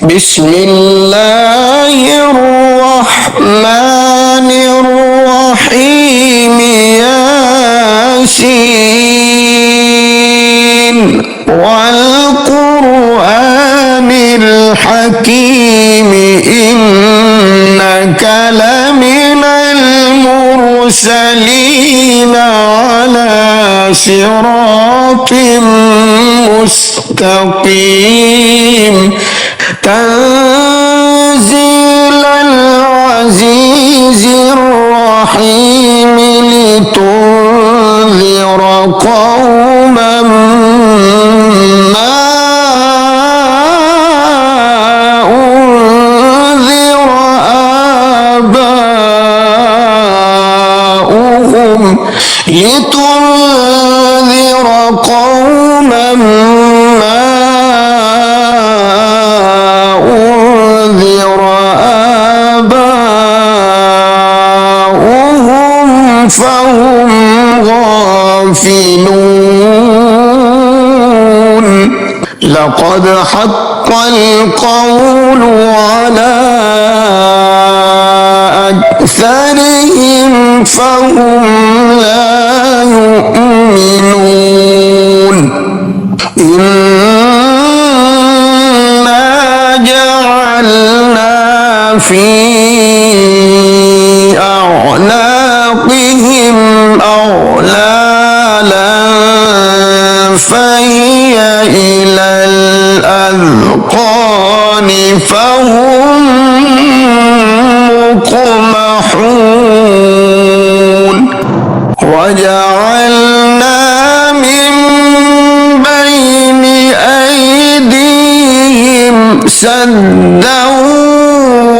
بسم الله الرحمن الرحيم ياسين والقرآن الحكيم إنك لمن المرسلين على صراط مستقيم تنزيل العزيز الرحيم لتنذر قوما ما أنذر آباؤهم لتنذر قوما فهم غافلون لقد حق القول على أكثرهم فهم لا يؤمنون إنا جعلنا في أعناقهم أغلالا فهي إلى الأذقان فهم مقمحون وجعلنا من بين أيديهم سدا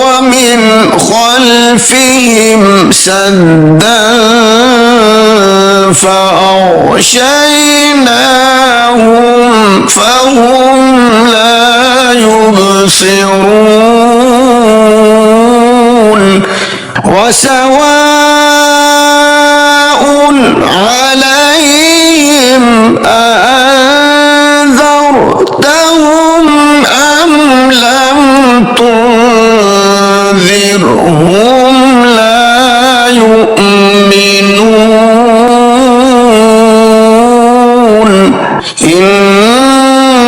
ومن خلفهم سدا فأغشيناهم فهم لا يبصرون وسواء عليهم أأنذرتهم أم لم تنذرهم لا يؤمنون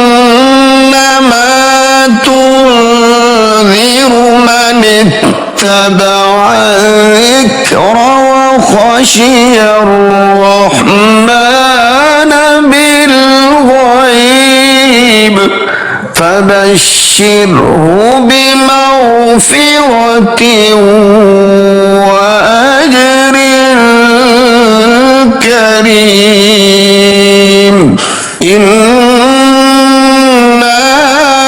إنما تنذر من اتبع الذكر وخشي الرحمن بالغيب فبشره بمغفرة وأجر كريم إنا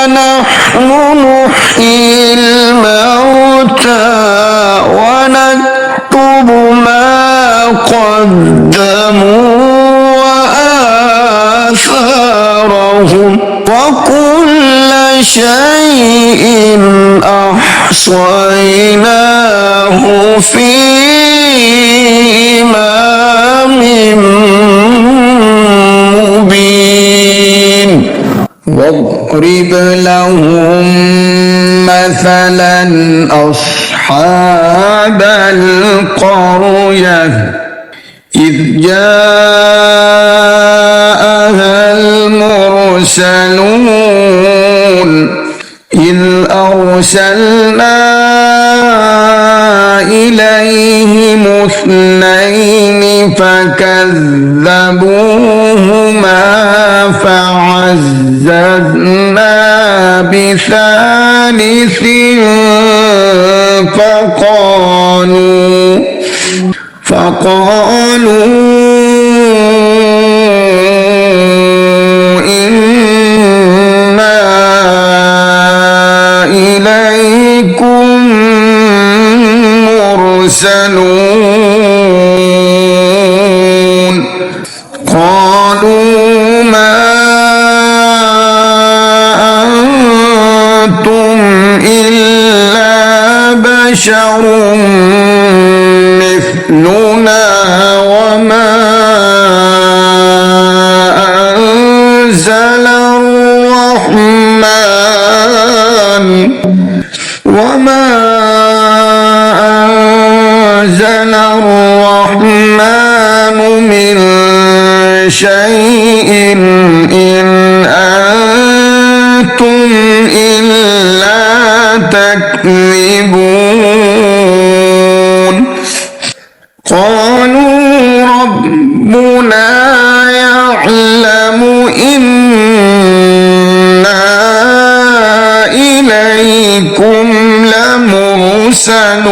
نحن نحيي الموتى ونكتب ما قدموا وآثارهم وكل شيء أحصيناه في إمام مبين واضرب لهم مثلا أصحاب القرية إذ جاءها المرسلون إذ أرسلنا إليهم اثنين فكذبوهما فعززنا بثالث فقالوا إنا إليكم مرسلون قالوا ما أنتم إلا بشر مثلنا وما أنزل الرحمن وما أنزل الرحمن من شيء إن أنتم إلا تكذبون قالوا ربنا يعلم إنا إليكم لمرسلون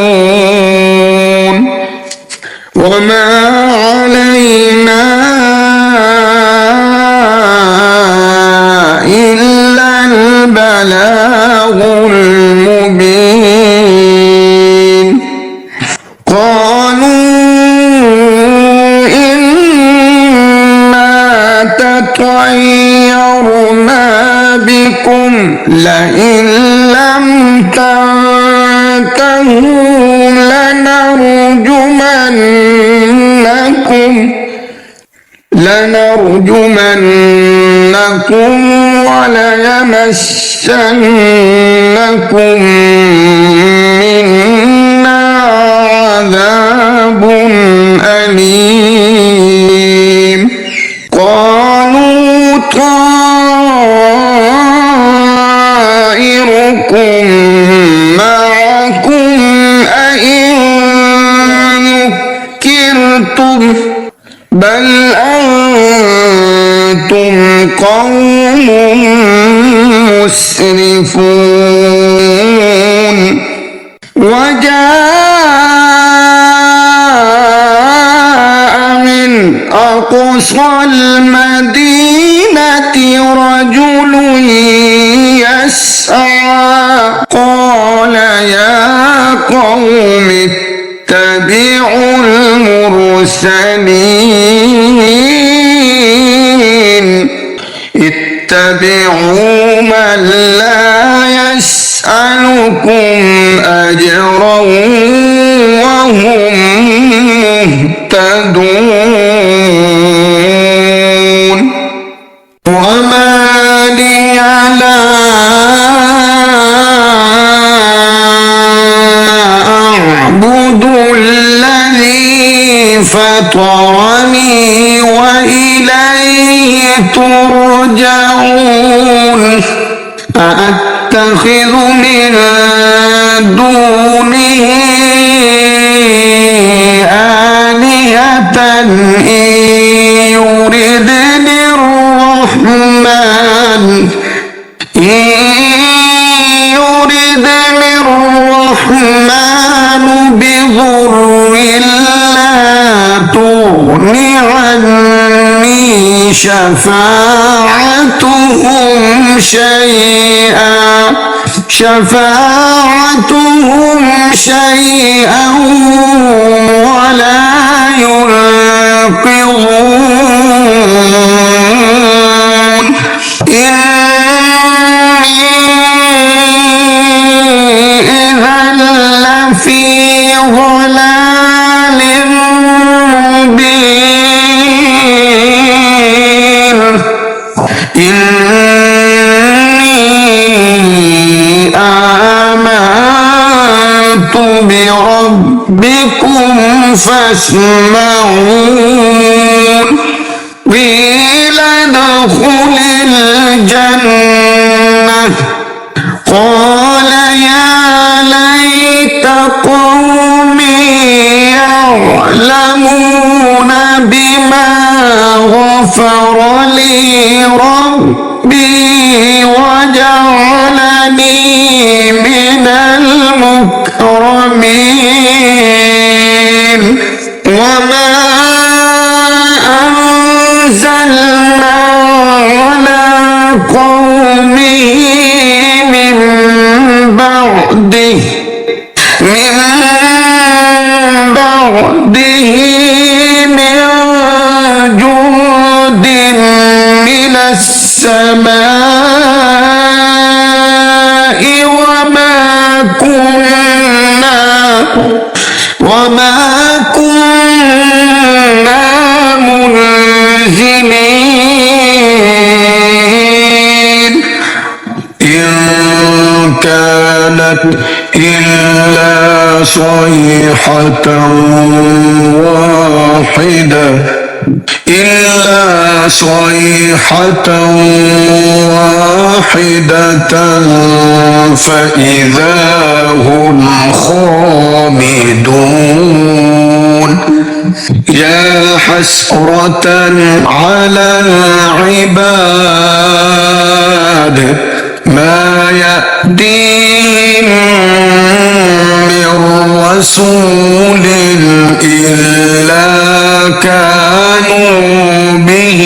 وما علينا إلا البلاغ المبين قالوا إنا تطيرنا بكم لئن لم تنتهوا لنرجمنكم وليمسنكم منا عذاب أليم قالوا طائركم معكم أئن ذكرتم بل أنتم قوم مسرفون وجاء من أقصى المدينة رجل يسعى قال يا قوم اتبعوا المرسلين اتبعوا من لا يسألكم أجرا وهم مهتدون وما لي لا أعبد الذي فطرني وإليه ترجعون أأتخذ من دونه آلهة إن يردني الرحمن بضر لا تغن عني شفاعتهم شيئا ولا ينقذون إني إذا لفي ضلال مبين إني آمنت بربكم فاسمعون قيل ادخل الجنة قال يا ليت قومي يعلمون بما غفر لي ربي وجعلني من المكرمين وما أنزلنا على قومه من بعده من جند من السماء وما كنا منزلين إن كانت إلا صيحة واحدة فإذا هم خامدون يا حسرة على العباد ما يأتيهم من رسول إلا كانوا به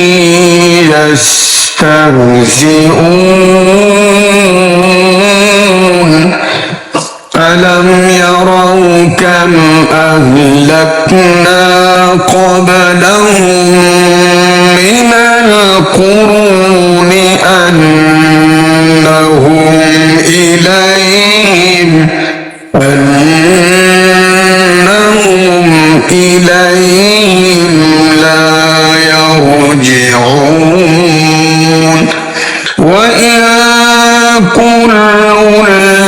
يستهزئون ألم يروا كم أهلكنا قبلهم من القرون أنهم إليهم لا يرجعون وإن كل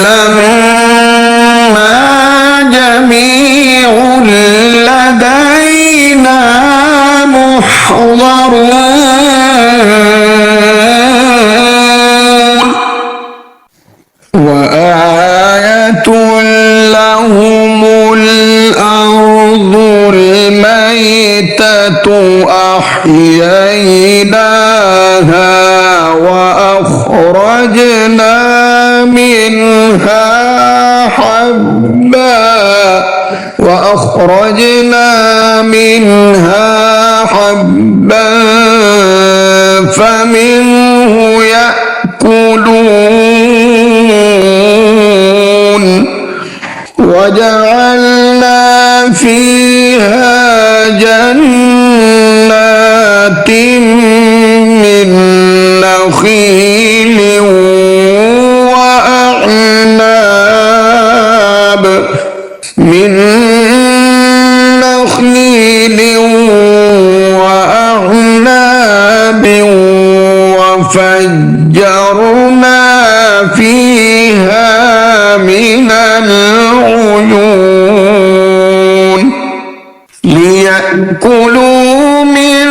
لما جميع لدينا محضرون وآية لهم الأرض الميتة أحييناها وأخرجنا منها حبا فمنه يأكلون وجعلنا فيها جنات من نخيل وأعناب وفجرنا فيها من العيون ليأكلوا من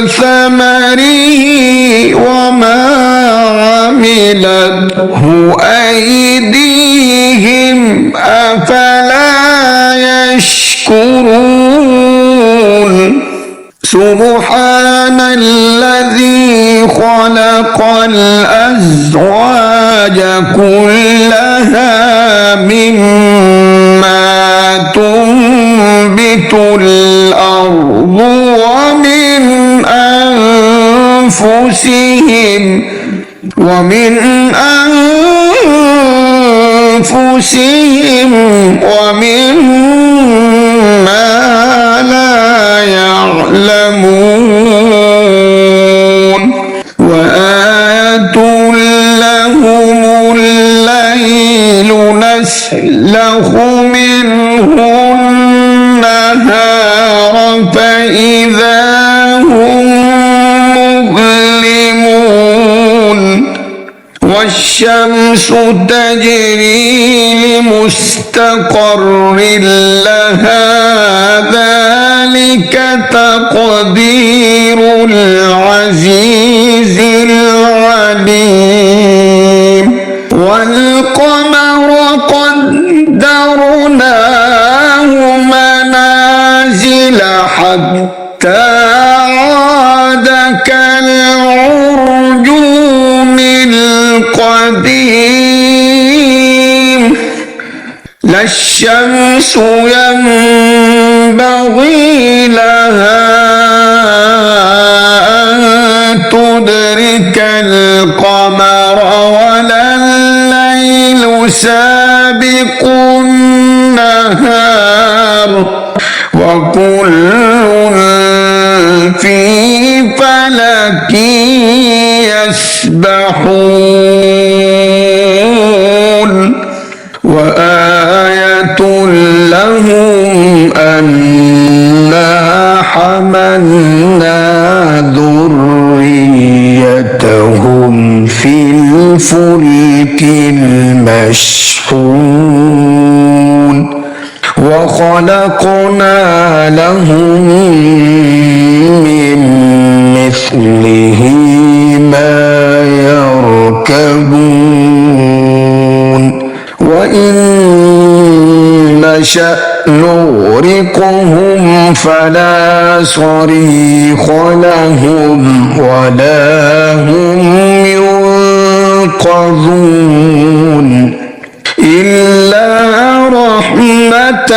ثمره وما عملته أيديهم أفلا يشكرون سبحان الذي خلق الأزواج كلها مما تنبت الأرض ومن أنفسهم ومما لا يعلمون وآية لهم الليل نسلخ منه النهار فإذا هم مظلمون والشمس تجري لمستقر لها ذلك تقدير العزيز العليم والقمر قدرناه منازل حتى عاد كالعرجون القديم لا الشمس ينبغي لها أن تدرك القمر ولا الليل سابق النهار وكل في فلك يسبحون وآية لهم أنا حملنا ذريتهم في الفلك المشحون وخلقنا لهم من مثله ما يركبون وإن نشأ نغرقهم فلا صريخ لهم ولا هم ينقذون إلا رحمة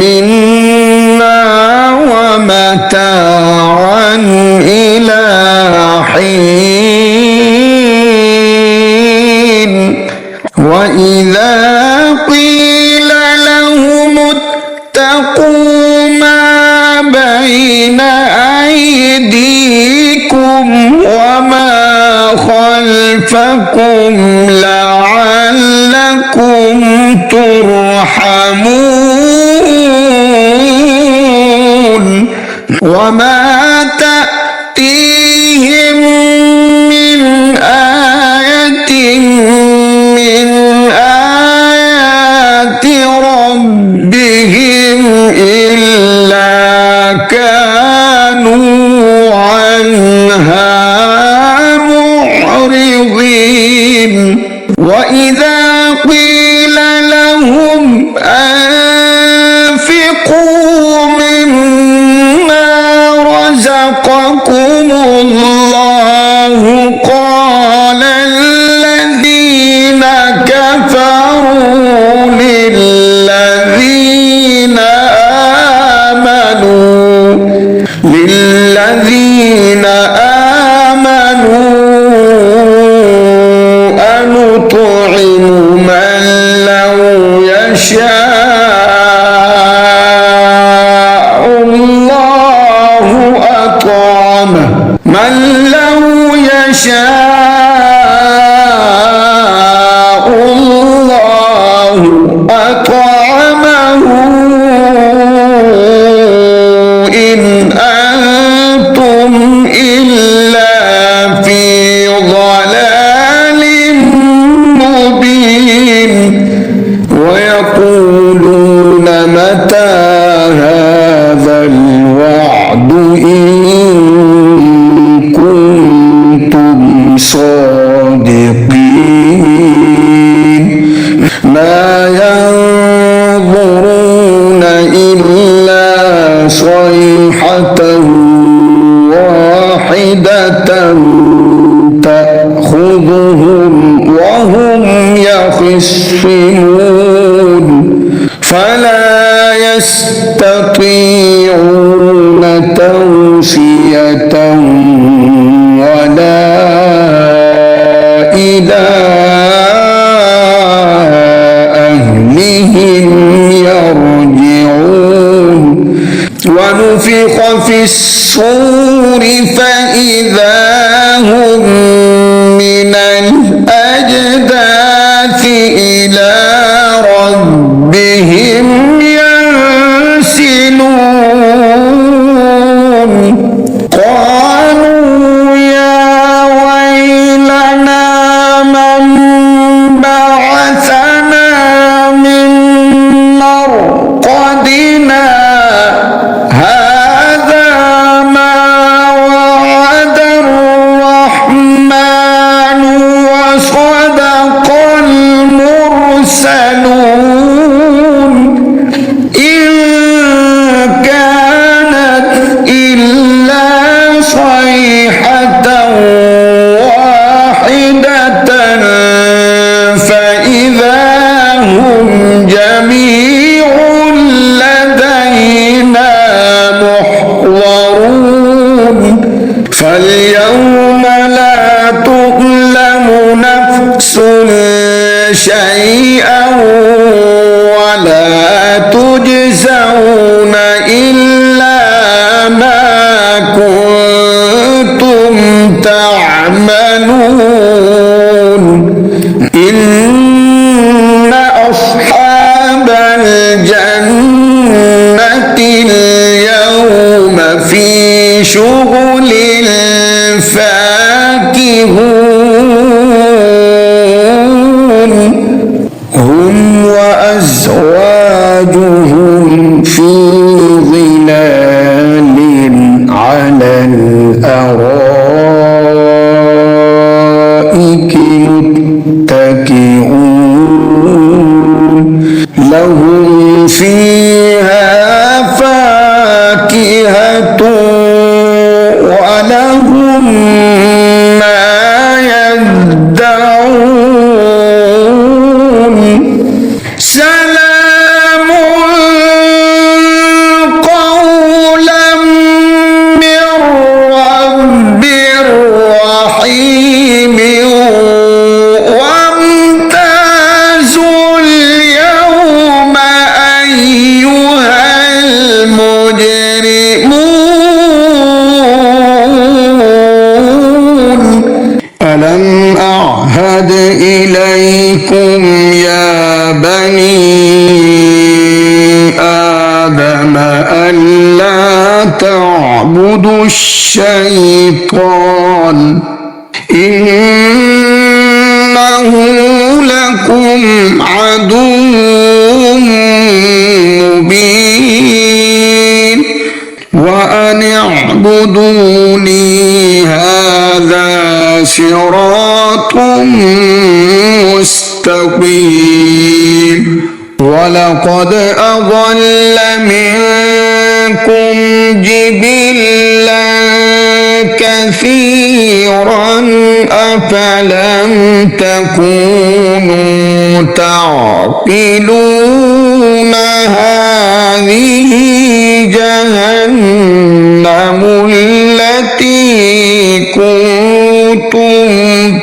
منا ومتاعا إلى حين وإذا قيل لهم اتقوا ما بين أيديكم وما خلفكم لعلكم ترحمون وما تأتيهم من آية من آيات ربهم إلا كانوا عنها معرضين وإذا قيل لهم أنفقوا مما رزقكم الله قال الذين كفروا للذين آمنوا أنطعم من لو يشاء الله أطعمه من لو يشاء الله أطعمه إن أنتم إلا في ضلال مبين ويقولون متى هذا الوعد إن كنتم صادقين ما ينظرون إلا صيحة واحدة تأخذهم وهم يخصمون فلا يستطيعون توصية ولا إلى أهلهم يرجعون ونفخ في الصور فإذا هم من الأجداث إلى ربهم ينسلون قالوا يا ويلنا من بعثنا من مرقدنا هذا ما وعد الرحمن وصدق المرسلون إن كانت إلا صيحة واحدة فإذا هم جميع لدينا محضرون فاليوم لا تظلم نفس شيئا ولا تجزون إلا ما كنتم تعملون إن أصحاب الجنة اليوم في شغل فاكهون لهم فيها فاكهة ولهم ما يدعون سلام قولا من رب رحيم وامتازوا اليوم أيها المجرمون ألم أعهد إليكم يا بني آدم ألا تعبدوا الشيطان إنه لكم عدو مبين وأن اعبدوني هذا صراط مستقيم ولقد أضل منكم جبلا كثيرا أفلم تكونوا تعقلون هذه جهنم التي كنتم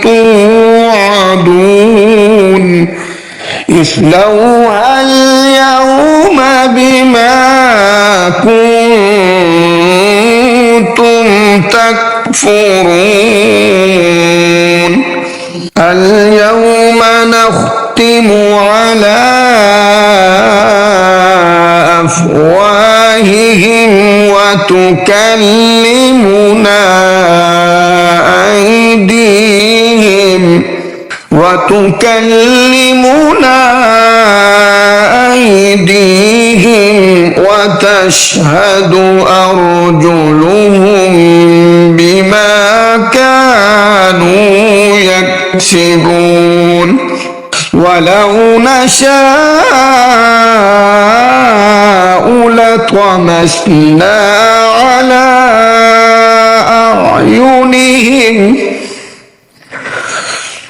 توعدون اصلوها اليوم بما كنتم تكفرون اليوم نختم على أفواههم وتكلمنا أيديهم وتشهد أرجلهم بما كانوا يكسبون ولو نشاء لطمسنا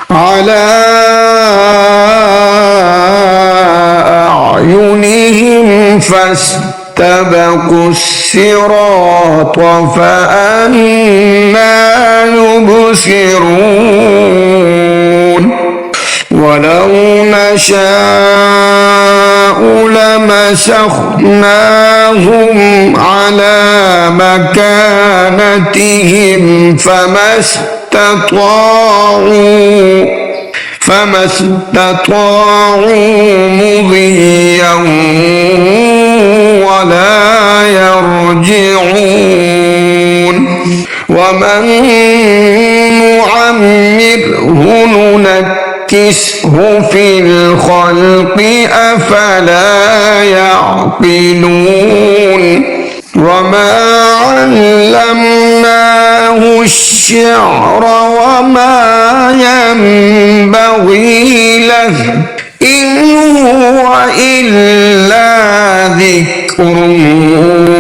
على أعينهم فاستبقوا الصراط فأنى يبصرون ولو نشاء لمسخناهم على مكانتهم فما استطاعوا مضيا ولا يرجعون ومن نعمره ننكسه في الخلق أفلا يعقلون وما علمناه الشعر وما ينبغي له إن هو إلا ذكر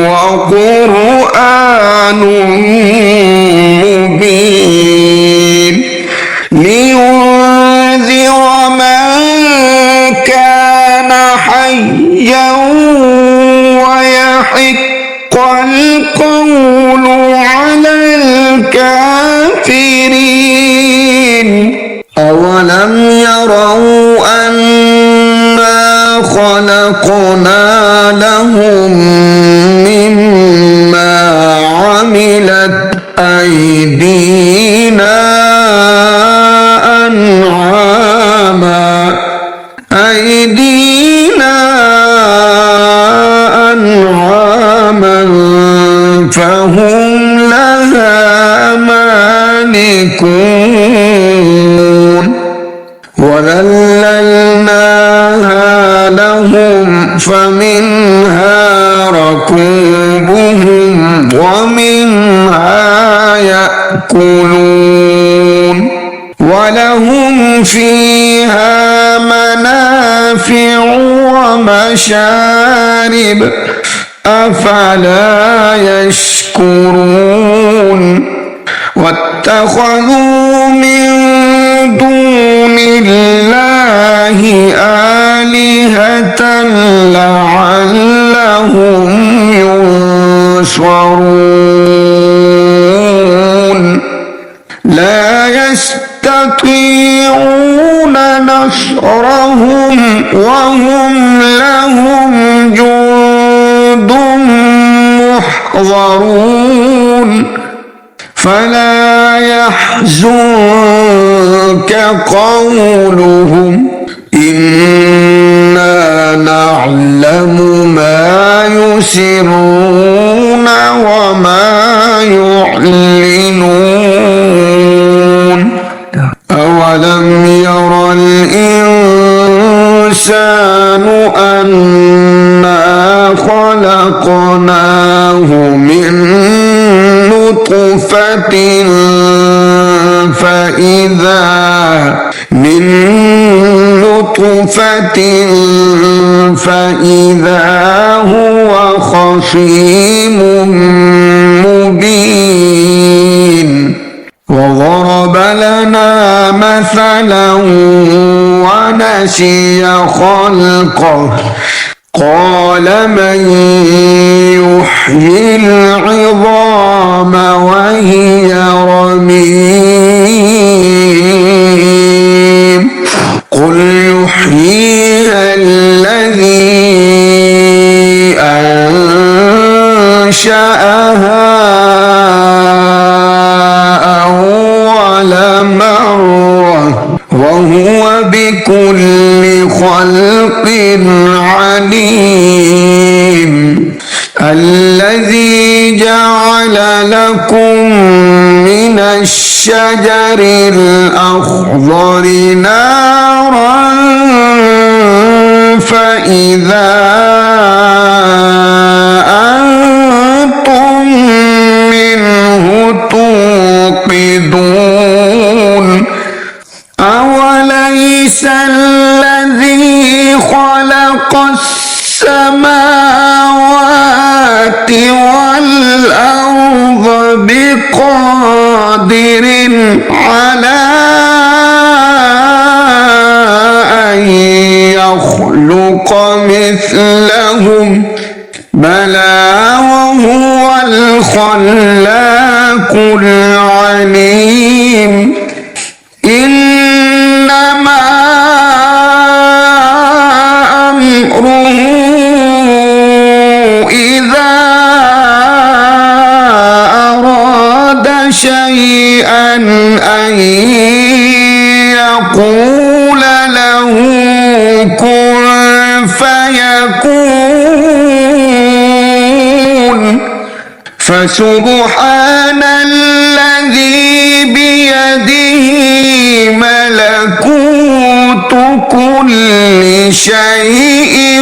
وقرآن مبين لينذر من كان حيا ويحق القول على الكافرين أولم يروا أنا خلقنا لهم مما عملت أيدينا أنعاما فهم لها مالكون وذللناها لهم فمنها ركوبهم ومنها يأكلون ولهم فيها منافع منافع ومشارب أفلا يشكرون واتخذوا من دون الله آلهة لعلهم ينصرون لا يستطيعون نصرهم وهم لهم جند محضرون فلا يحزنك قولهم إنا نعلم ما يسرون وما يعلنون أولم ير الإنسان أنا خلقناه من نطفة فإذا هو خصيم مبين وضرب لنا مثلا ونسي خلقه قال من يحيي العظام وهي رميم قل يحييها الذي أنشأها أول مرة وهو بكل خلق عليم الذي جعل لكم من الشجر الأخضر نارا فإذا أنتم منه توقدون أوليس الذي خلق السماوات والأرض بقادر على أن يخلق مثلهم بلى وهو الخلاق العليم إنما أمره إذا أراد شيئا أن يقول له كن فيكون فسبحان الذي بيده ملكوت كل شيء